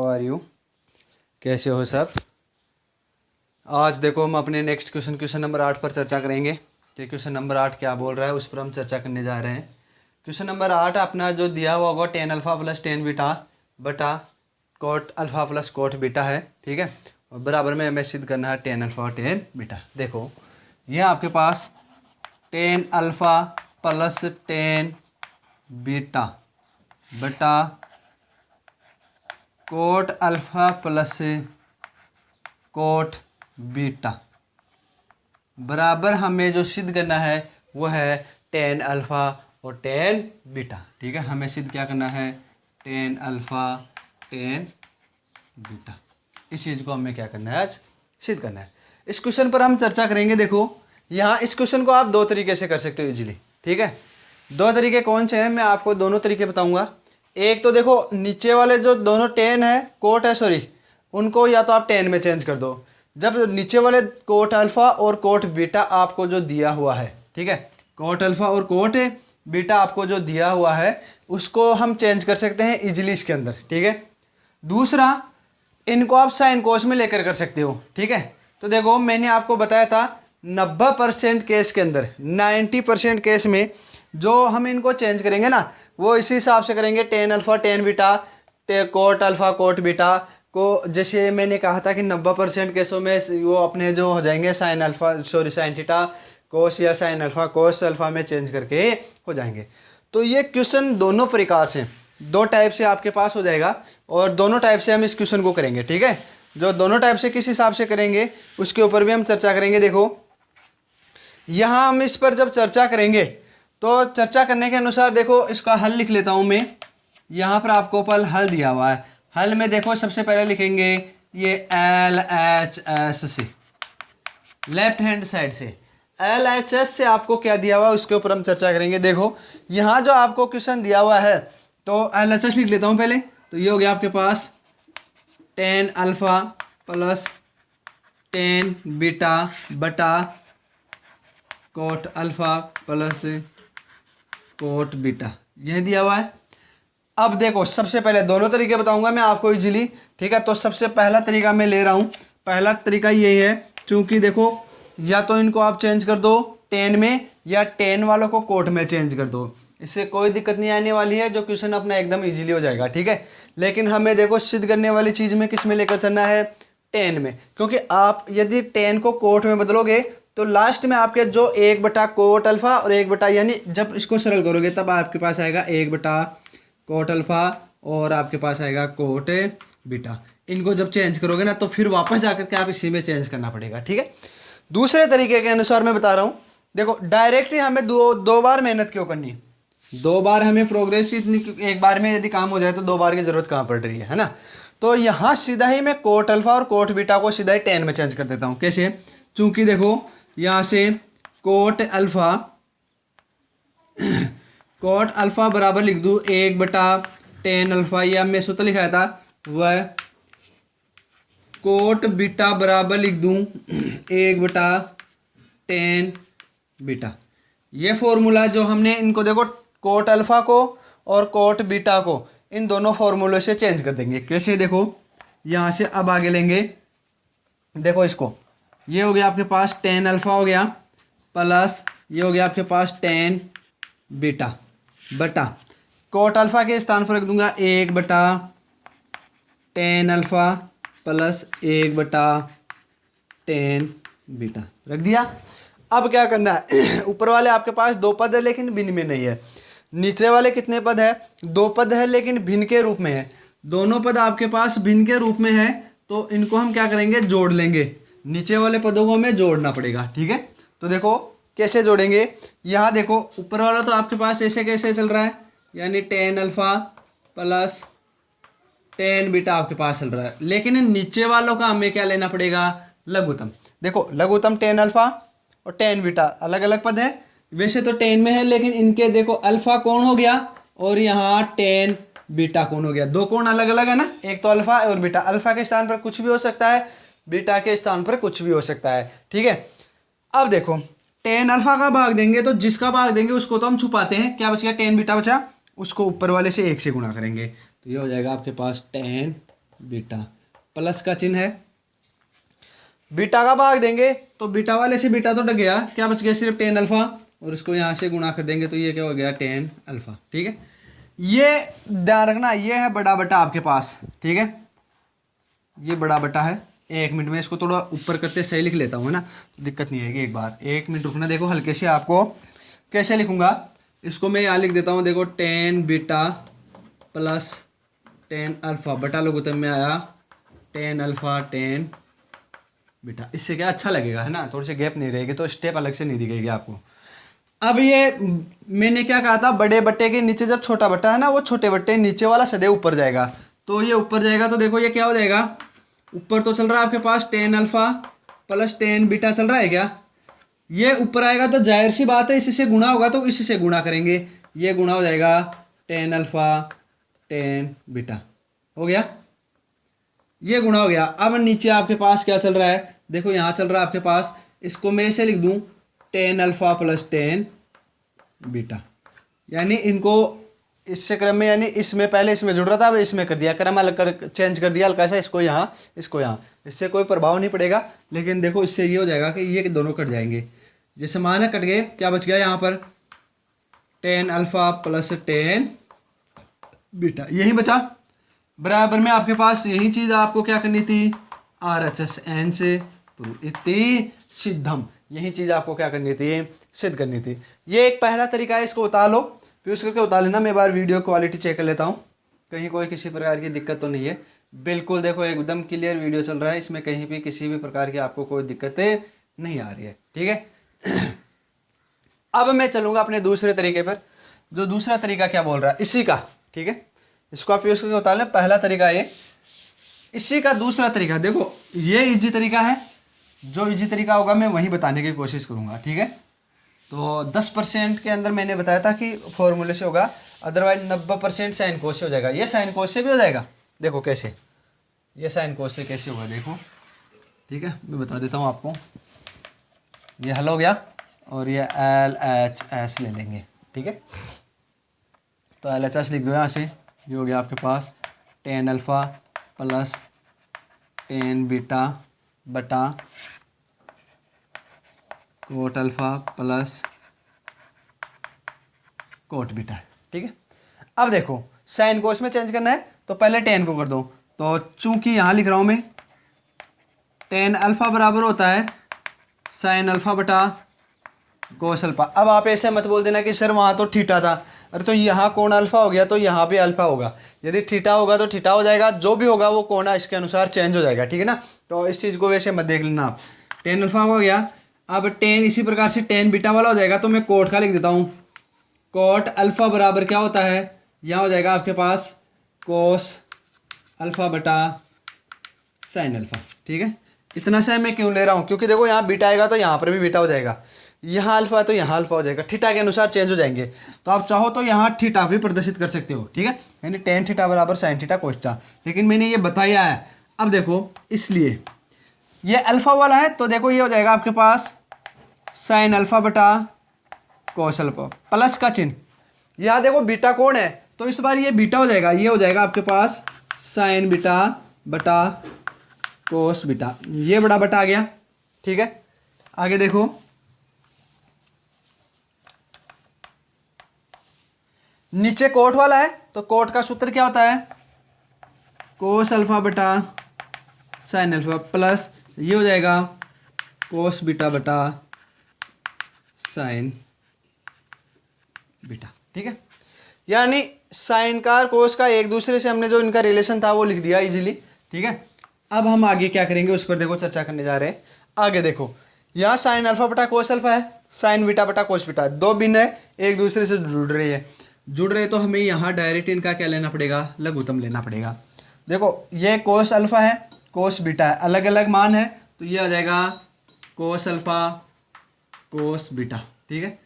How are you, कैसे हो सब। आज देखो हम अपने नेक्स्ट क्वेश्चन नंबर 8 पर चर्चा करेंगे कि क्वेश्चन नंबर 8 क्या बोल रहा है, उस पर हम चर्चा करने जा रहे हैं। क्वेश्चन नंबर 8 अपना जो दिया हुआ होगा tan alpha plus tan beta बटा cot alpha plus cot beta है, ठीक है। और बराबर में हमें सिद्ध करना है टेन अल्फ़ा और टेन बीटा। देखो ये आपके पास tan alpha plus tan beta बटा cot alpha plus cot beta बराबर हमें जो सिद्ध करना है वो है टेन अल्फ़ा और टेन बीटा, ठीक है। हमें सिद्ध क्या करना है, टेन अल्फ़ा टेन बीटा। इस चीज़ को हमें क्या करना है, आज सिद्ध करना है। इस क्वेश्चन पर हम चर्चा करेंगे। देखो यहाँ इस क्वेश्चन को आप दो तरीके से कर सकते हो इजीली, ठीक है। दो तरीके कौन से हैं, मैं आपको दोनों तरीके बताऊंगा। एक तो देखो नीचे वाले जो दोनों टेन है कोट है सॉरी, उनको या तो आप टेन में चेंज कर दो। जब नीचे वाले कोट अल्फ़ा और कोट बीटा आपको जो दिया हुआ है, ठीक है, कोट अल्फ़ा और कोट बीटा आपको जो दिया हुआ है उसको हम चेंज कर सकते हैं इजीली इसके अंदर, ठीक है। दूसरा, इनको आप साइन कोस में लेकर कर सकते हो, ठीक है। तो देखो मैंने आपको बताया था 90% केस के अंदर 90% केस में जो हम इनको चेंज करेंगे ना वो इसी हिसाब से करेंगे, ten alpha ten beta cot alpha cot beta को। जैसे मैंने कहा था कि 90% केसों में वो अपने जो हो जाएंगे sine alpha sorry sine theta cos या साइन अल्फ़ा कोस अल्फ़ा में चेंज करके हो जाएंगे। तो ये क्वेश्चन दोनों प्रकार से दो टाइप से आपके पास हो जाएगा और दोनों टाइप से हम इस क्वेश्चन को करेंगे, ठीक है। जो दोनों टाइप से किस हिसाब से करेंगे उसके ऊपर भी हम चर्चा करेंगे। देखो यहाँ हम इस पर जब चर्चा करेंगे तो चर्चा करने के अनुसार देखो इसका हल लिख लेता हूँ मैं। यहाँ पर आपको पल हल दिया हुआ है। हल में देखो सबसे पहले लिखेंगे ये LHS से, लेफ्ट हैंड साइड से LHS से आपको क्या दिया हुआ है उसके ऊपर हम चर्चा करेंगे। देखो यहाँ जो आपको क्वेश्चन दिया हुआ है तो LHS लिख लेता हूँ पहले। तो ये हो गया आपके पास tan alpha plus tan beta बटा cot alpha plus cot beta, यह दिया हुआ है। अब देखो सबसे पहले दोनों तरीके बताऊंगा मैं आपको इजीली, ठीक है। तो सबसे पहला तरीका मैं ले रहा हूं, पहला तरीका यही है। चूंकि देखो या तो इनको आप चेंज कर दो टेन में या टेन वालों को कोट में चेंज कर दो, इससे कोई दिक्कत नहीं आने वाली है। जो क्वेश्चन अपना एकदम इजीली हो जाएगा, ठीक है। लेकिन हमें देखो सिद्ध करने वाली चीज़ में किस में लेकर चलना है, टेन में। क्योंकि आप यदि टेन को कोट में बदलोगे तो लास्ट में आपके जो एक बटा कोट अल्फ़ा और एक बटा यानी जब इसको सरल करोगे तब आपके पास आएगा एक बटा कोट अल्फ़ा और आपके पास आएगा कोट बीटा। इनको जब चेंज करोगे ना तो फिर वापस जाकर के आप इसी में चेंज करना पड़ेगा, ठीक है। दूसरे तरीके के अनुसार मैं बता रहा हूँ। देखो डायरेक्टली हमें दो बार मेहनत क्यों करनी है, दो बार हमें प्रोग्रेस इतनी, एक बार में यदि काम हो जाए तो दो बार की जरूरत कहाँ पड़ रही है ना। तो यहाँ सीधा ही मैं कोट अल्फ़ा और कोट बीटा को सीधा ही टेन में चेंज कर देता हूँ। कैसे, चूंकि देखो यहाँ से कोट अल्फ़ा बराबर लिख दूँ एक बटा टेन अल्फ़ा, या मैं सूत्र लिखाया था वह कोट बीटा बराबर लिख दूँ एक बटा टेन बीटा। ये फॉर्मूला जो हमने इनको देखो कोट अल्फ़ा को और कोट बीटा को इन दोनों फॉर्मूले से चेंज कर देंगे। कैसे, देखो यहाँ से अब आगे लेंगे। देखो इसको, ये हो गया आपके पास टेन अल्फ़ा हो गया प्लस ये हो गया आपके पास टेन बीटा बटा कोट अल्फ़ा के स्थान पर रख दूंगा एक बटा टेन अल्फ़ा प्लस एक बटा टेन बीटा रख दिया। अब क्या करना है ऊपर वाले आपके पास दो पद है लेकिन भिन्न में नहीं है, नीचे वाले कितने पद है, दो पद है लेकिन भिन्न के रूप में है। दोनों पद आपके पास भिन्न के रूप में है तो इनको हम क्या करेंगे, जोड़ लेंगे। नीचे वाले पदों को हमें जोड़ना पड़ेगा, ठीक है। तो देखो कैसे जोड़ेंगे, यहाँ देखो ऊपर वाला तो आपके पास ऐसे कैसे चल रहा है, यानी ten alpha plus tan beta आपके पास चल रहा है, लेकिन नीचे वालों का हमें क्या लेना पड़ेगा, लघुत्तम। देखो लघुत्तम टेन अल्फ़ा और टेन बीटा अलग अलग पद है, वैसे तो टेन में है लेकिन इनके देखो अल्फ़ा कोण हो गया और यहाँ टेन बीटा कोण हो गया। दो कोण अलग अलग है ना, एक तो अल्फ़ा और बीटा। अल्फ़ा के स्थान पर कुछ भी हो सकता है, बीटा के स्थान पर कुछ भी हो सकता है, ठीक है। अब देखो टेन अल्फ़ा का भाग देंगे तो जिसका भाग देंगे उसको तो हम छुपाते हैं, क्या बच गया, टेन बीटा बचा, उसको ऊपर वाले से एक से गुणा करेंगे तो ये हो जाएगा आपके पास टेन बीटा, प्लस का चिन्ह है, बीटा का भाग देंगे तो बीटा वाले से बीटा तो डग गया, क्या बच गया सिर्फ टेन अल्फा, और इसको यहाँ से गुणा कर देंगे तो ये क्या हो गया टेन अल्फा। ठीक है, ये ध्यान रखना, ये है बड़ा बटा आपके पास। ठीक है, ये बड़ा बटा है। एक मिनट में इसको थोड़ा ऊपर करते सही लिख लेता हूँ, है ना, तो दिक्कत नहीं आएगी। एक बार 1 मिनट रुकना, देखो हल्के से आपको कैसे लिखूंगा इसको। मैं यहाँ लिख देता हूँ, देखो tan beta plus tan alpha बटा लोगोतम में आया टेन अल्फा टेन बीटा। इससे क्या अच्छा लगेगा, है ना, थोड़ी सी गैप नहीं रहेगी, तो स्टेप अलग से नहीं दिखेगी आपको। अब ये मैंने क्या कहा था, बड़े बट्टे के नीचे जब छोटा बट्टा है ना, वो छोटे बट्टे नीचे वाला सदैव ऊपर जाएगा, तो ये ऊपर जाएगा। तो देखो ये क्या हो जाएगा, ऊपर तो चल रहा है आपके पास tan alpha plus tan beta चल रहा है क्या, ये ऊपर आएगा तो जाहिर सी बात है इससे गुणा होगा, तो इससे गुणा करेंगे, ये गुणा हो जाएगा टेन अल्फा टेन बीटा, हो गया, ये गुणा हो गया। अब नीचे आपके पास क्या चल रहा है, देखो यहाँ चल रहा है आपके पास, इसको मैं ऐसे लिख दूं ten alpha plus tan beta, यानी इनको इससे क्रम में, यानी इसमें पहले इसमें जुड़ रहा था, अब इसमें कर दिया, क्रम अलग कर चेंज कर दिया हल्का सा, इसको यहाँ इसको यहाँ, इससे कोई प्रभाव नहीं पड़ेगा। लेकिन देखो इससे ये हो जाएगा कि ये दोनों कट जाएंगे, जैसे माना कट गए, क्या बच गया यहाँ पर ten alpha plus tan beta, यही बचा। बराबर में आपके पास यही चीज़ आपको क्या करनी थी, RHS से इति सिद्धम, यही चीज़ आपको क्या करनी थी, सिद्ध करनी थी। ये एक पहला तरीका है, इसको उतार लो, फिर उसको क्या उतार लेना। मैं बार वीडियो क्वालिटी चेक कर लेता हूँ, कहीं कोई किसी प्रकार की दिक्कत तो नहीं है। बिल्कुल देखो एकदम क्लियर वीडियो चल रहा है, इसमें कहीं भी किसी भी प्रकार की आपको कोई दिक्कतें नहीं आ रही है। ठीक है, अब मैं चलूँगा अपने दूसरे तरीके पर, जो दूसरा तरीका क्या बोल रहा है इसी का। ठीक है, इसको आप यूज करके उतार लें, पहला तरीका ये, इसी का दूसरा तरीका देखो, ये इजी तरीका है, जो इजी तरीका होगा मैं वही बताने की कोशिश करूँगा। ठीक है, तो 10% के अंदर मैंने बताया था कि फॉर्मूले से होगा, अदरवाइज 90% साइन कोस से हो जाएगा। ये साइन कोस से भी हो जाएगा, देखो कैसे, ये साइन कोस से कैसे होगा देखो। ठीक है, मैं बता देता हूँ आपको, ये हल हो गया, और ये LHS ले लेंगे। ठीक है, तो LHS लिख दो यहाँ से, ये हो गया आपके पास tan alpha plus tan beta बटा cot alpha plus cot beta. ठीक है, अब देखो साइन कोस में चेंज करना है, तो पहले टेन को कर दो, तो चूंकि यहाँ लिख रहा हूँ मैं टेन अल्फा बराबर होता है साइन अल्फा बटा कोस अल्फा। अब आप ऐसे मत बोल देना कि सर वहाँ तो थीटा था, अरे तो यहाँ कोण अल्फा हो गया तो यहाँ पे अल्फा होगा, यदि थीटा होगा तो थीटा हो जाएगा, जो भी होगा वो कोण इसके अनुसार चेंज हो जाएगा। ठीक है ना, तो इस चीज़ को वैसे मत देख लेना आप। टेन अल्फा हो गया, अब टेन इसी प्रकार से टेन बीटा वाला हो जाएगा, तो मैं कोट का लिख देता हूँ, कोट अल्फा बराबर क्या होता है, यहाँ हो जाएगा आपके पास कोस अल्फा बटा साइन अल्फा। ठीक है, इतना सा मैं क्यों ले रहा हूँ, क्योंकि देखो यहाँ बीटा आएगा तो यहाँ पर भी बीटा हो जाएगा, यहाँ अल्फा है तो यहाँ अल्फा हो जाएगा, थीटा के अनुसार चेंज हो जाएंगे। तो आप चाहो तो यहाँ थीटा भी प्रदर्शित कर सकते हो। ठीक है, यानी टेन थीटा बराबर साइन थीटा कोस्टा, लेकिन मैंने ये बताया है। अब देखो इसलिए ये अल्फा वाला है, तो देखो ये हो जाएगा आपके पास साइन अल्फा बटा कोस अल्फा प्लस का चिन्ह, यहाँ देखो बीटा कौन है, तो इस बार ये बीटा हो जाएगा, ये हो जाएगा आपके पास साइन बीटा बटा कोस बीटा, ये बड़ा बटा आ गया। ठीक है, आगे देखो नीचे कोट वाला है, तो कोट का सूत्र क्या होता है, कोस अल्फा बटा साइन अल्फा प्लस ये हो जाएगा कोस बीटा बटा साइन बीटा। ठीक है, यानी साइन का और कोस का एक दूसरे से हमने जो इनका रिलेशन था वो लिख दिया इजीली। ठीक है, अब हम आगे क्या करेंगे उस पर देखो चर्चा करने जा रहे हैं। आगे देखो यहाँ साइन अल्फा बटा कोस अल्फा है, साइन बीटा बटा कोस बीटा, दो भिन्न है, एक दूसरे से जुड़ रहे तो हमें यहाँ डायरेक्ट इनका क्या लेना पड़ेगा, लघुत्तम लेना पड़ेगा। देखो ये कोस अल्फा है, कोस बीटा है, अलग अलग मान है, तो ये आ जाएगा कोस अल्फा कोस बीटा। ठीक है,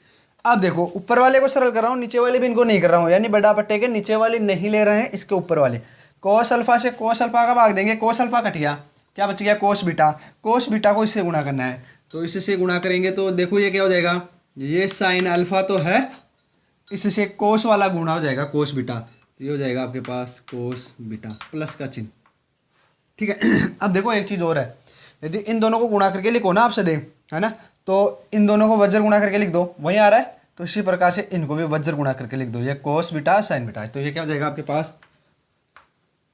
अब देखो ऊपर वाले को सरल कर रहा हूँ, नीचे वाले भी इनको नहीं कर रहा हूँ, यानी बड़ा बट्टे के नीचे वाले नहीं ले रहे हैं, इसके ऊपर वाले कोस अल्फा से कोस अल्फा का भाग देंगे, कोस अल्फा कट गया, क्या बच गया कोस बीटा, कोस बीटा को इससे गुणा करना है, तो इससे गुणा करेंगे तो देखो ये क्या हो जाएगा, ये साइन अल्फा तो है, इससे कोस वाला गुणा हो जाएगा कोस बीटा, तो ये हो जाएगा आपके पास कोस बीटा प्लस का चिन्ह। ठीक है। अब देखो एक चीज़ और है, यदि इन दोनों को गुणा करके लिखो ना आपसे दे, है ना, तो इन दोनों को वज्र गुणा करके लिख दो, वही आ रहा है, तो इसी प्रकार से इनको भी वज्र गुणा करके लिख दो, ये कोस बीटा साइन बीटा है, तो ये क्या हो जाएगा आपके पास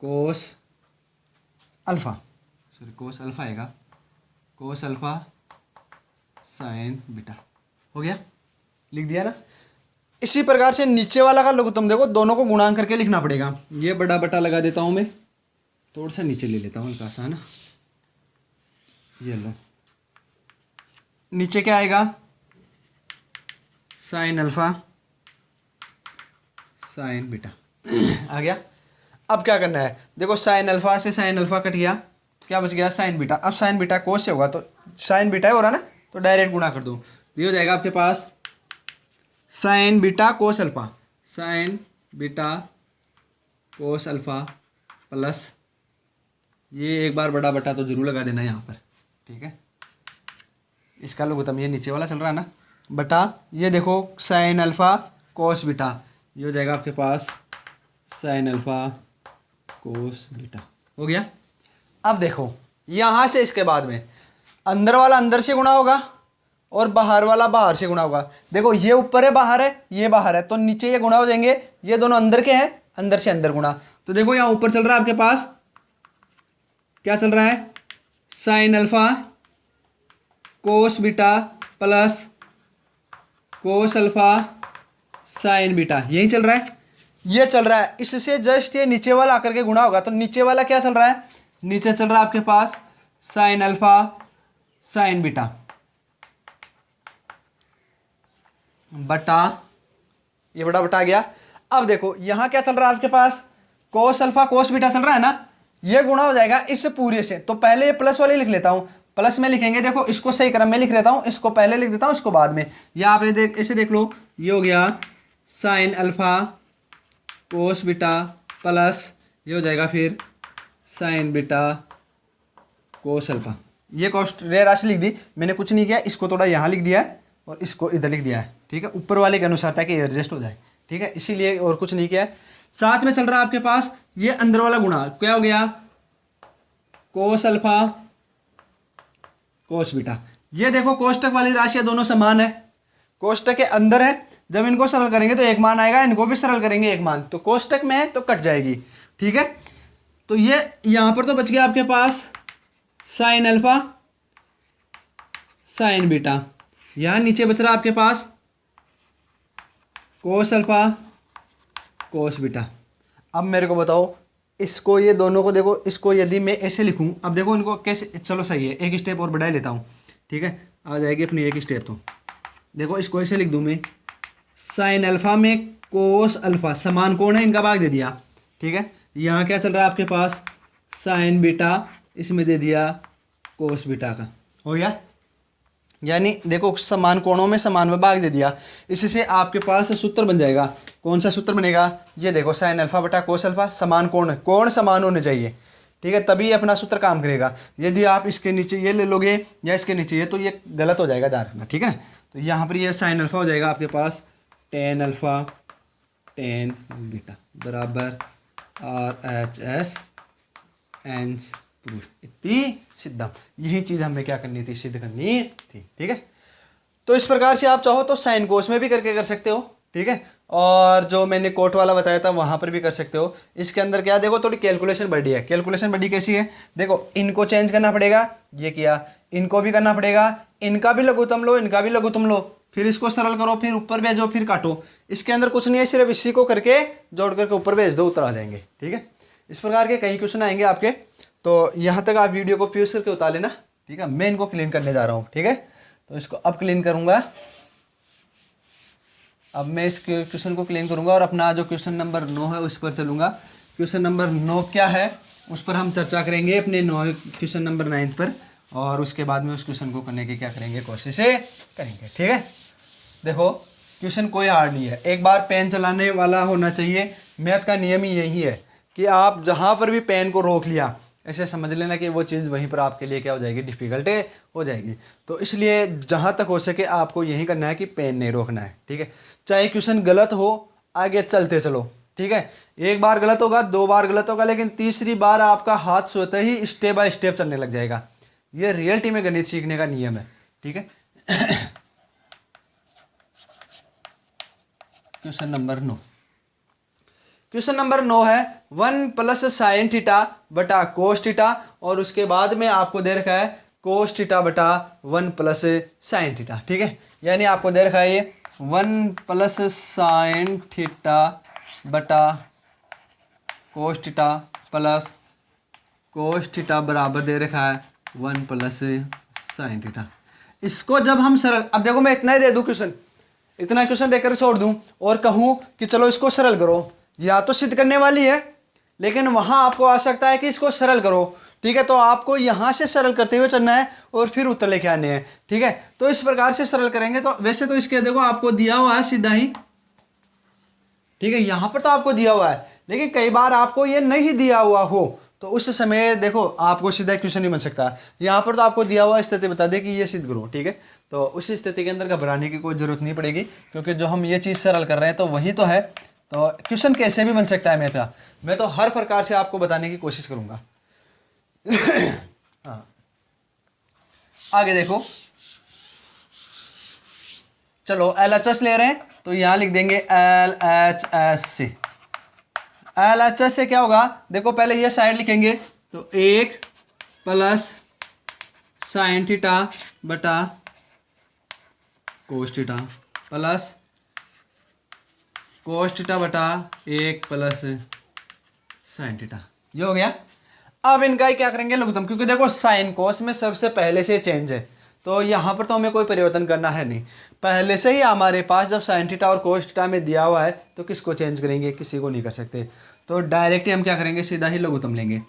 cos alpha, sorry cos alpha आएगा, कोस अल्फा साइन बीटा, हो गया, लिख दिया ना। इसी प्रकार से नीचे वाला का लघुत्तम देखो, दोनों को गुणांक करके लिखना पड़ेगा, ये बड़ा बटा लगा देता हूं मैं, थोड़ा सा नीचे ले लेता हूं हल्का सा, है ना, ये लो, नीचे क्या आएगा साइन अल्फा साइन बीटा आ गया। अब क्या करना है, देखो साइन अल्फा से साइन अल्फा कट गया, क्या बच गया साइन बीटा, अब साइन बीटा कोस से होगा तो साइन बीटा हो रहा ना, तो डायरेक्ट गुणा कर दो, ये हो जाएगा आपके पास sin beta cos alpha, sin beta cos alpha plus, ये एक बार बड़ा बटा तो जरूर लगा देना यहाँ पर, ठीक है, इसका लघुत्तम ये नीचे वाला चल रहा है ना, बटा ये देखो साइन अल्फा कोस बीटा, ये हो जाएगा आपके पास साइन अल्फा कोस बीटा, हो गया। अब देखो यहाँ से इसके बाद में अंदर वाला अंदर से गुणा होगा और बाहर वाला बाहर से गुणा होगा, देखो ये ऊपर है बाहर है ये बाहर है, तो नीचे ये गुणा हो जाएंगे, ये दोनों अंदर के हैं, अंदर से अंदर गुणा, तो देखो यहाँ ऊपर चल रहा है आपके पास क्या चल रहा है sine alpha cos beta plus cos alpha sin beta, यही चल रहा है, ये चल रहा है, इससे जस्ट ये नीचे वाला आकर के गुणा होगा, तो नीचे वाला क्या चल रहा है, नीचे चल रहा है आपके पास साइन अल्फा साइन बीटा बटा, ये बड़ा बटा गया। अब देखो यहां क्या चल रहा है आपके पास कोस अल्फा कोस बीटा चल रहा है ना, ये गुणा हो जाएगा इस पूरे से, तो पहले ये प्लस वाले लिख लेता हूं, प्लस में लिखेंगे, देखो इसको सही क्रम में लिख लेता हूं, इसको पहले लिख देता हूं इसको बाद में, या आपने देख इसे देख लो, ये हो गया sine alpha cos beta plus ये हो जाएगा फिर साइन बीटा कोस अल्फा, ये कॉस्ट रे राशि लिख दी मैंने, कुछ नहीं किया, इसको थोड़ा यहाँ लिख दिया है और इसको इधर लिख दिया है, ठीक है, ऊपर वाले के अनुसार ताकि एडजस्ट हो जाए, ठीक है, इसीलिए और कुछ नहीं किया है। साथ में चल रहा है आपके पास ये अंदर वाला गुणा, क्या हो गया कोस अल्फा कोस बीटा, ये देखो कोष्टक वाली राशियां दोनों समान है, कोष्टक के अंदर है, जब इनको सरल करेंगे तो एक मान आएगा, इनको भी सरल करेंगे एक मान, तो कोष्टक में है तो कट जाएगी, ठीक है, तो ये यहां पर तो बच गया आपके पास साइन अल्फा साइन बीटा, यहां नीचे बच रहा आपके पास कोस अल्फा कोस बीटा। अब मेरे को बताओ इसको, ये दोनों को देखो, इसको यदि मैं ऐसे लिखूं, अब देखो इनको कैसे, चलो सही है, एक स्टेप और बढ़ा लेता हूं, ठीक है, आ जाएगी अपनी एक स्टेप, तो देखो इसको ऐसे लिख दूं मैं, साइन अल्फा में कोस अल्फा समान कोण है, इनका भाग दे दिया, ठीक है, यहाँ क्या चल रहा है आपके पास साइन बीटा, इसमें दे दिया कोस बीटा का, हो गया, यानी देखो समान कोणों में समान में भाग दे दिया, इससे आपके पास सूत्र बन जाएगा, कौन सा सूत्र बनेगा, ये देखो साइन अल्फा बटा कोस अल्फा, समान कोण समान होने चाहिए, ठीक है, तभी अपना सूत्र काम करेगा, यदि आप इसके नीचे ये ले लोगे या इसके नीचे ये, तो ये गलत हो जाएगा ध्यान रखना, ठीक है, तो यहाँ पर ये साइन अल्फा हो जाएगा आपके पास टेन अल्फा टेन बीटा बराबर RHS एंस प्रूफ, इतनी सिद्धम, यही चीज़ हमें क्या करनी थी, सिद्ध करनी थी, ठीक है। तो इस प्रकार से आप चाहो तो साइन कोस में भी करके कर सकते हो, ठीक है, और जो मैंने कोट वाला बताया था वहाँ पर भी कर सकते हो। इसके अंदर क्या देखो थोड़ी कैलकुलेशन बढ़ी है, कैलकुलेशन बढ़ी कैसी है, देखो इनको चेंज करना पड़ेगा, ये किया, इनको भी करना पड़ेगा, इनका भी लघुत्तम लो, इनका भी लघुत्तम लो, फिर इसको सरल करो, फिर ऊपर भेजो, फिर काटो, इसके अंदर कुछ नहीं है, सिर्फ इसी को करके जोड़ करके ऊपर भेज दो, उत्तर आ जाएंगे, ठीक है। इस प्रकार के कई क्वेश्चन आएंगे आपके, तो यहाँ तक आप वीडियो को फ्यूज करके उतार लेना, ठीक है। मैं इनको क्लीन करने जा रहा हूँ, ठीक है, तो इसको अब क्लीन करूँगा, अब मैं इस क्वेश्चन को क्लीन करूँगा और अपना जो क्वेश्चन नंबर 9 है उस पर चलूँगा। क्वेश्चन नंबर 9 क्या है उस पर हम चर्चा करेंगे अपने क्वेश्चन नंबर 9 पर, और उसके बाद में उस क्वेश्चन को करने की क्या करेंगे, कोशिश करेंगे, ठीक है। देखो क्वेश्चन कोई हार्ड नहीं है, एक बार पेन चलाने वाला होना चाहिए, मैथ का नियम ही यही है कि आप जहाँ पर भी पेन को रोक लिया ऐसे समझ लेना कि वो चीज़ वहीं पर आपके लिए क्या हो जाएगी, डिफ़िकल्ट हो जाएगी। तो इसलिए जहाँ तक हो सके आपको यही करना है कि पेन नहीं रोकना है, ठीक है। चाहे क्वेश्चन गलत हो आगे चलते चलो, ठीक है, एक बार गलत होगा, दो बार गलत होगा, लेकिन तीसरी बार आपका हाथ सोते ही स्टेप बाय स्टेप चलने लग जाएगा। ये रियलिटी में गणित सीखने का नियम है। ठीक है। Question number 9। क्वेश्चन नंबर 9 है 1 प्लस साइन थीटा बटा कोस थीटा, और उसके बाद में आपको दे रखा है कोस थीटा बटा 1 प्लस साइन थीटा। ठीक है, यानी आपको दे रखा है ये 1 प्लस साइन थीटा बटा cos theta plus cos theta बराबर दे रखा है 1 प्लस साइन थीटा। इसको जब हम सरल, अब देखो मैं इतना ही दे दूं क्वेश्चन, इतना क्वेश्चन देकर छोड़ दूं और कहूं कि चलो इसको सरल करो, या तो सिद्ध करने वाली है, लेकिन वहां आपको आ सकता है कि इसको सरल करो। ठीक है, तो आपको यहां से सरल करते हुए चलना है और फिर उत्तर लेके आने हैं। ठीक है, तो इस प्रकार से सरल करेंगे। तो वैसे तो इसके देखो आपको दिया हुआ है सीधा ही, ठीक है, यहां पर तो आपको दिया हुआ है, लेकिन कई बार आपको ये नहीं दिया हुआ हो तो उस समय देखो आपको सीधा क्वेश्चन नहीं बन सकता। यहाँ पर तो आपको दिया हुआ स्थिति बता दे कि ये सिद्ध करो। ठीक है, तो उस स्थिति के अंदर घबराने की कोई जरूरत नहीं पड़ेगी, क्योंकि जो हम ये चीज़ सरल कर रहे हैं तो वही तो है। तो क्वेश्चन कैसे भी बन सकता है, मैं तो हर प्रकार से आपको बताने की कोशिश करूंगा। हाँ, आगे देखो, चलो LHS ले रहे हैं तो यहां लिख देंगे LHS से। LHS से क्या होगा, देखो पहले ये साइड लिखेंगे तो 1 प्लस साइन थीटा बटा cos theta plus cos theta बटा 1 प्लस साइन थीटा, ये हो गया। अब इनका ही क्या करेंगे लघुत्तम, क्योंकि देखो साइन कोस में सबसे पहले से चेंज है, तो यहाँ पर तो हमें कोई परिवर्तन करना है नहीं। पहले से ही हमारे पास जब साइन थीटा और कोस थीटा में दिया हुआ है तो किसको चेंज करेंगे, किसी को नहीं कर सकते। तो डायरेक्ट हम क्या करेंगे, सीधा ही लघुत्तम लेंगे।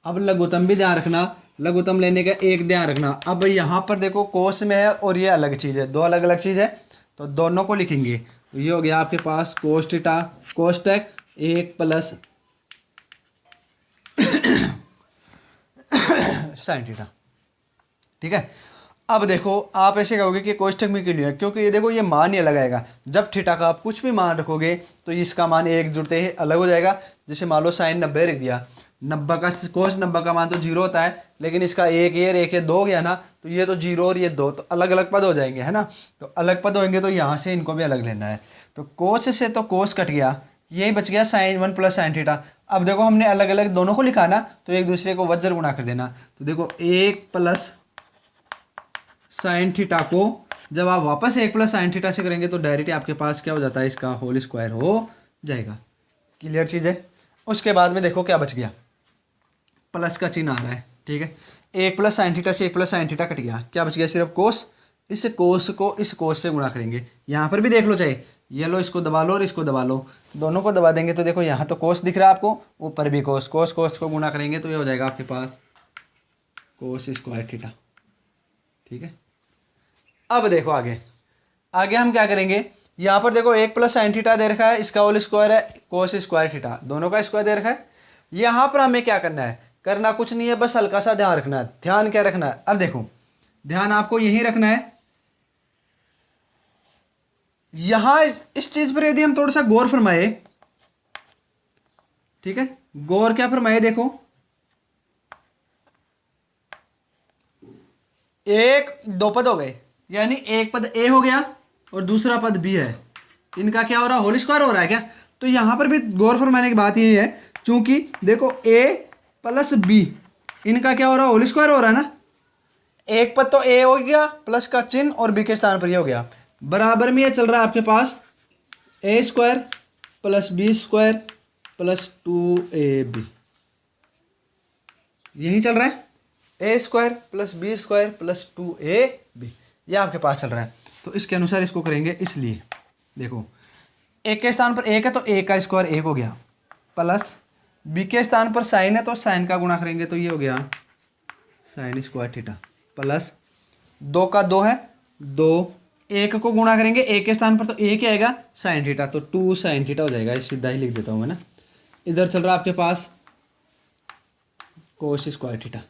अब लघुत्तम भी ध्यान रखना, लघुत्तम लेने का एक ध्यान रखना, अब यहाँ पर देखो कोस में है और ये अलग चीज़ है, दो अलग अलग चीज़ है, तो दोनों को लिखेंगे। तो ये हो गया आपके पास कोस थीटा कोस टेक 1 प्लस साइन थीटा। ठीक है, अब देखो आप ऐसे कहोगे कि कोष्टक में क्यों लिया, क्योंकि ये देखो ये मान ही अलग आएगा। जब थीटा का आप कुछ भी मान रखोगे तो इसका मान एक जुड़ते ही अलग हो जाएगा। जैसे मान लो साइन 90 रख दिया, 90 का कोस 90 का मान तो 0 होता है, लेकिन इसका एक ये 2 गया ना, तो ये तो 0 और ये 2 तो अलग अलग पद हो जाएंगे, है ना। तो अलग पद होंगे तो यहाँ से इनको भी अलग लेना है। तो कोस से तो कोस कट गया, यही बच गया साइन 1 प्लस साइन थीटा। अब देखो हमने अलग अलग दोनों को लिखा ना, तो एक दूसरे को वज्र गुणा कर देना। तो देखो 1 प्लस साइन थीटा को जब आप वापस 1 प्लस साइन थीटा से करेंगे तो डायरेक्ट आपके पास क्या हो जाता है, इसका होल स्क्वायर हो जाएगा। क्लियर चीज़ है। उसके बाद में देखो क्या बच गया, प्लस का चिन्ह आ रहा है। ठीक है, 1 प्लस साइन थीटा से 1 प्लस साइन थीटा कट गया, क्या बच गया सिर्फ कोस। इस कोस को इस कोस से गुणा करेंगे। यहाँ पर भी देख लो, चाहे ये लो, इसको दबा लो और इसको दबा लो, दोनों को दबा देंगे तो देखो यहाँ तो कोस दिख रहा है आपको, ऊपर भी कोस, कोस कोस को गुणा करेंगे तो ये हो जाएगा आपके पास कोस स्क्वायर थीटा। ठीक है, अब देखो आगे आगे हम क्या करेंगे, यहाँ पर देखो 1 प्लस साइन थीटा दे रखा है, इसका होल स्क्वायर है कोस स्क्वायर थीटा, दोनों का स्क्वायर दे रखा है। यहाँ पर हमें क्या करना है, करना कुछ नहीं है, बस हल्का सा ध्यान रखना है। ध्यान क्या रखना है, अब देखो ध्यान आपको यही रखना है। यहां इस चीज पर यदि हम थोड़ा सा गौर फरमाए, ठीक है, गौर क्या फरमाए, देखो एक दो पद हो गए, यानी एक पद ए हो गया और दूसरा पद बी है, इनका क्या हो रहा है, होल स्क्वायर हो रहा है क्या। तो यहां पर भी गौर फरमाने की बात यही है, चूंकि देखो ए प्लस बी इनका क्या हो रहा है, होल स्क्वायर हो रहा है ना। एक पद तो ए हो गया प्लस का चिन्ह और बी के स्थान पर ये हो गया, बराबर में ये चल रहा है आपके पास A square plus B square plus 2ab, यही चल रहा है, A square plus B square plus 2ab, ये आपके पास चल रहा है। तो इसके अनुसार इसको करेंगे, इसलिए देखो एक के स्थान पर एक है तो एक का स्क्वायर 1 हो गया, प्लस बी के स्थान पर साइन है तो साइन का गुणा करेंगे तो ये हो गया साइन स्क्वायर थीटा, प्लस 2 का 2 है 2, एक को गुणा करेंगे एक के स्थान पर तो एक ही आएगा साइन थीटा, तो 2 साइन थीटा हो जाएगा। इस सीधा ही लिख देता हूं मैं ना। इधर चल रहा है आपके पास कोस स्क्वायर थीटा,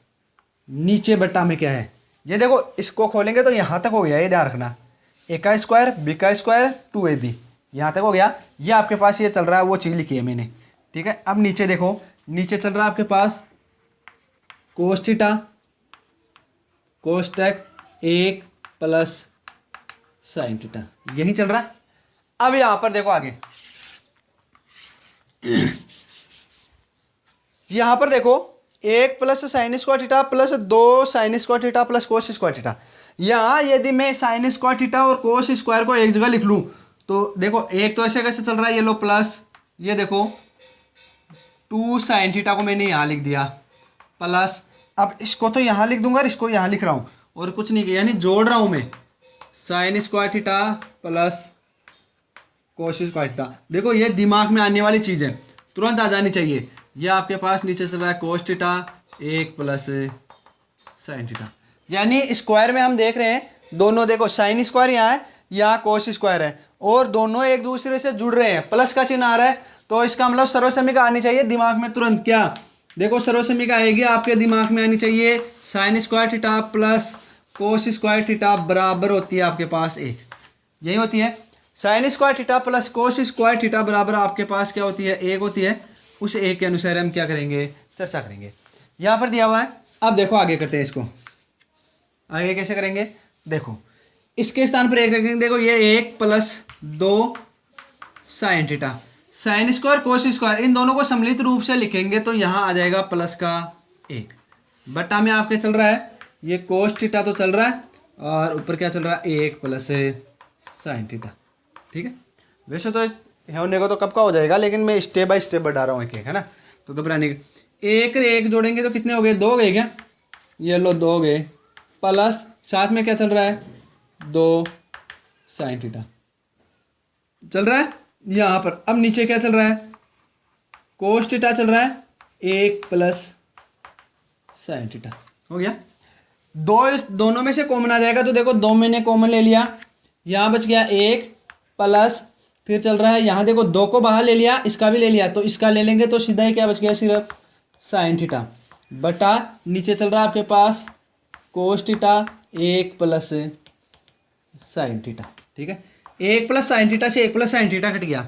नीचे बट्टा में क्या है, ये देखो इसको खोलेंगे तो यहां तक हो गया, ये ध्यान रखना, ए का स्क्वायर बी का स्क्वायर 2ab, यहाँ तक हो गया। ये आपके पास ये चल रहा है, वो चीज़ लिखी है मैंने, ठीक है। अब नीचे देखो, नीचे चल रहा है आपके पास कोस थीटा कोष्टक 1 प्लस साइन थीटा, यही चल रहा है। अब यहां पर देखो आगे, यहां पर देखो 1 plus sine square theta plus 2 sine square theta plus cos square theta. यहां यदि मैं साइन स्क्वायर थीटा और कोस स्क्वायर को एक जगह लिख लूं तो देखो, एक तो ऐसे कैसे चल रहा है, ये लो प्लस, ये देखो 2 साइन थीटा को मैंने यहां लिख दिया प्लस, अब इसको तो यहां लिख दूंगा और इसको यहां लिख रहा हूं और कुछ नहीं किया, यानी जोड़ रहा हूं मैं, sine square theta plus cos square theta. देखो ये दिमाग में आने वाली चीज़ है, तुरंत आ जानी चाहिए। ये आपके पास नीचे चल रहा है कोस थीटा 1 प्लस साइन थीटा, यानी स्क्वायर में हम देख रहे हैं दोनों, देखो साइन स्क्वायर यहाँ है, यहाँ कोस स्क्वायर है और दोनों एक दूसरे से जुड़ रहे हैं, प्लस का चिन्ह आ रहा है, तो इसका मतलब सर्वसमीका आनी चाहिए दिमाग में तुरंत। क्या देखो, सर्वसमीका आएगी आपके दिमाग में आनी चाहिए, sine square theta plus cos square theta बराबर होती है आपके पास 1, यही होती है। Sine square theta plus cos square theta बराबर आपके पास क्या होती है, 1 होती है। उस 1 के अनुसार हम क्या करेंगे, चर्चा करेंगे। यहाँ पर दिया हुआ है, अब देखो आगे करते हैं इसको, आगे कैसे करेंगे, देखो इसके स्थान पर 1 रखेंगे। देखो ये 1 plus 2 sine theta, sine square cos square, इन दोनों को सम्मिलित रूप से लिखेंगे तो यहाँ आ जाएगा प्लस का 1, बटा में आपके चल रहा है ये कोस थीटा तो चल रहा है और ऊपर क्या चल रहा है, 1 प्लस साइन थीटा, ठीक है। वैसे तो होने को तो कब का हो जाएगा, लेकिन मैं स्टेप बाय स्टेप बढ़ा रहा हूँ एक एक, है ना, तो घबराने के। 1 1 जोड़ेंगे तो कितने हो गए, 2 गए क्या, ये लो 2 गए, प्लस साथ में क्या चल रहा है, 2 साइन थीटा चल रहा है यहाँ पर। अब नीचे क्या चल रहा है, कोस थीटा चल रहा है 1 प्लस साइन थीटा, हो गया। इस दोनों में से कॉमन आ जाएगा, तो देखो 2 मैंने कॉमन ले लिया, यहाँ बच गया 1 प्लस, फिर चल रहा है यहाँ देखो 2 को बाहर ले लिया, इसका भी ले लिया, तो इसका ले लेंगे तो सीधा ही क्या बच गया, सिर्फ साइन थीटा बटा नीचे चल रहा है आपके पास cos theta 1 plus sign theta, ठीक है। 1 प्लस साइन थीटा से 1 प्लस साइन थीटा कट गया।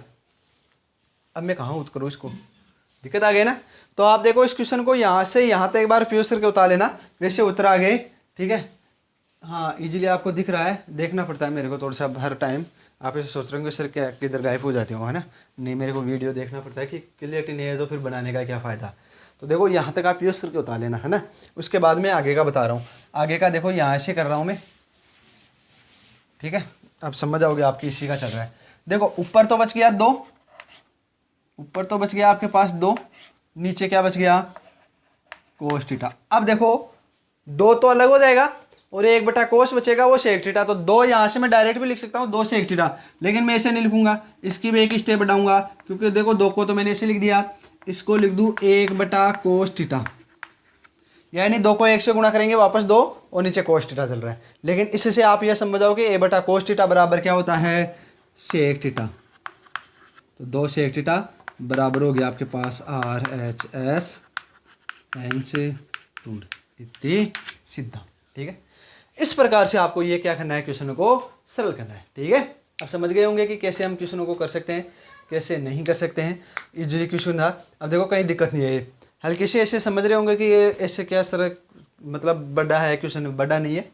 अब मैं कहाँ उत करूँ इसको, दिक्कत आ गई ना। तो आप देखो इस क्वेश्चन को यहाँ से यहाँ तक एक बार फ्यूज करके उतार लेना, वैसे उतर आ गए, ठीक है। हाँ इजीली आपको दिख रहा है, देखना पड़ता है मेरे को थोड़ा सा हर टाइम। आप ऐसे सोच रहे होंगे सर क्या किधर गायब हो जाते हो, है ना, नहीं मेरे को वीडियो देखना पड़ता है कि क्लियरिटी नहीं है तो फिर बनाने का क्या फ़ायदा। तो देखो यहाँ तक आप यूज़ करके उतार लेना, है ना। उसके बाद में आगे का बता रहा हूँ, आगे का देखो यहाँ से कर रहा हूँ मैं, ठीक है। अब समझ आओगे आपकी इसी का चल रहा है। देखो ऊपर तो बच गया 2, ऊपर तो बच गया आपके पास 2, नीचे क्या बच गया, कोस थीटा। अब देखो 2 तो अलग हो जाएगा और 1 बटा कोस बचेगा, वो सेक थीटा। तो 2 यहाँ से मैं डायरेक्ट भी लिख सकता हूँ 2 सेक थीटा, लेकिन मैं ऐसे नहीं लिखूंगा, इसकी भी एक स्टेप बढ़ाऊंगा, क्योंकि देखो 2 को तो मैंने ऐसे लिख दिया, इसको लिख दूँ 1 बटा कोस थीटा, यानी 2 को 1 से गुणा करेंगे वापस 2 और नीचे कोस थीटा चल रहा है। लेकिन इससे आप यह समझ आओ कि a बटा कोस थीटा बराबर क्या होता है, सेक थीटा। तो 2 सेक थीटा बराबर हो गया आपके पास RHS एन से 2 इतनी सीधा, ठीक है। इस प्रकार से आपको ये क्या करना है, क्वेश्चन को सरल करना है, ठीक है। अब समझ गए होंगे कि कैसे हम क्वेश्चनों को कर सकते हैं, कैसे नहीं कर सकते हैं। इजीली क्वेश्चन था, अब देखो कहीं दिक्कत नहीं है, हल्के से ऐसे समझ रहे होंगे कि ये ऐसे क्या सर मतलब बड़ा है क्वेश्चन, बड़ा नहीं है।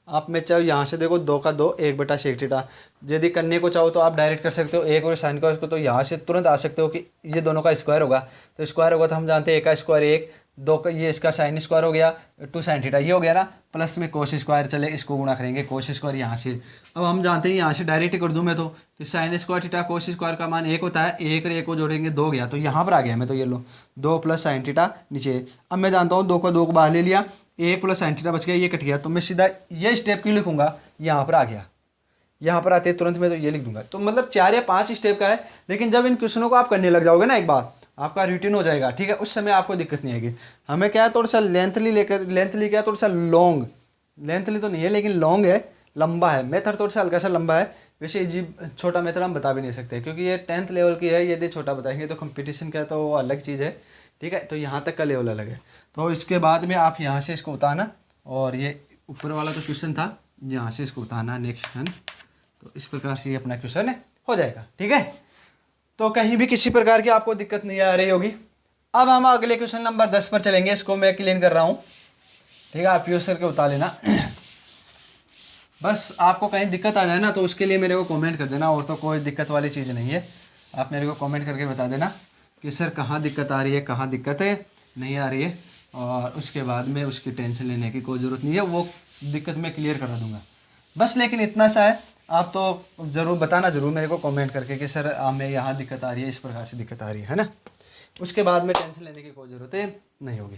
आप में चाहो यहाँ से देखो 2 का 2 1 बटा सेक थीटा, यदि करने को चाहो तो आप डायरेक्ट कर सकते हो, 1 और साइन का इसको, तो यहाँ से तुरंत आ सकते हो कि ये दोनों का स्क्वायर होगा, तो स्क्वायर होगा तो हम जानते हैं 1 का स्क्वायर 1, 2 का ये इसका साइन स्क्वायर हो गया 2 साइन थीटा, ये हो गया ना, प्लस में कोस स्क्वायर, चले इसको गुणा करेंगे कोस स्क्वायर यहाँ से। अब हम जानते हैं यहाँ से डायरेक्ट कर दूँ मैं तो कि sine square theta cos square का मान 1 होता है, 1 और 1 को जोड़ेंगे 2 गया, तो यहाँ पर आ गया मैं, तो ये लो 2 प्लस साइन थीटा नीचे। अब मैं जानता हूँ 2 का 2 को बाहर ले लिया, 1 प्लस साइन थीटा बच गया, ये कट गया, तो मैं सीधा ये स्टेप क्यों लिखूंगा, यहाँ पर आ गया, यहाँ पर आते तुरंत मैं तो ये लिख दूंगा। तो मतलब 4 या 5 स्टेप का है, लेकिन जब इन क्वेश्चनों को आप करने लग जाओगे ना एक बार, आपका रूटीन हो जाएगा, ठीक है, उस समय आपको दिक्कत नहीं आएगी। हमें क्या है थोड़ा सा लेंथली क्या है, थोड़ा सा लॉन्ग, लेंथली तो नहीं है लेकिन लॉन्ग है, लंबा है, मेथड थोड़ा सा हल्का सा लंबा है। वैसे जी छोटा मेथड हम बता भी नहीं सकते, क्योंकि ये 10th लेवल की है, यदि छोटा बताएंगे तो कंपटीशन का है, तो वो अलग चीज़ है, ठीक है। तो यहाँ तक का लेवल अलग है। तो इसके बाद में आप यहाँ से इसको उतारना, और ये ऊपर वाला तो क्वेश्चन था, यहाँ से इसको उतारना नेक्स्ट टर्न। तो इस प्रकार से ये अपना क्वेश्चन हो जाएगा। ठीक है, तो कहीं भी किसी प्रकार की आपको दिक्कत नहीं आ रही होगी। अब हम अगले क्वेश्चन नंबर 10 पर चलेंगे। इसको मैं क्लीन कर रहा हूँ। ठीक है, आप यूज करके उतार लेना। बस आपको कहीं दिक्कत आ जाए ना तो उसके लिए मेरे को कमेंट कर देना, और तो कोई दिक्कत वाली चीज़ नहीं है। आप मेरे को कमेंट करके बता देना कि सर कहाँ दिक्कत आ रही है, कहाँ दिक्कत है नहीं आ रही है, और उसके बाद में उसकी टेंशन लेने की कोई ज़रूरत नहीं है, वो दिक्कत मैं क्लियर करा दूँगा। बस लेकिन इतना सा है, आप तो ज़रूर बताना ज़रूर मेरे को कमेंट करके कि सर हमें यहाँ दिक्कत आ रही है, इस प्रकार से दिक्कत आ रही है ना। उसके बाद में टेंशन लेने की कोई ज़रूरत नहीं होगी।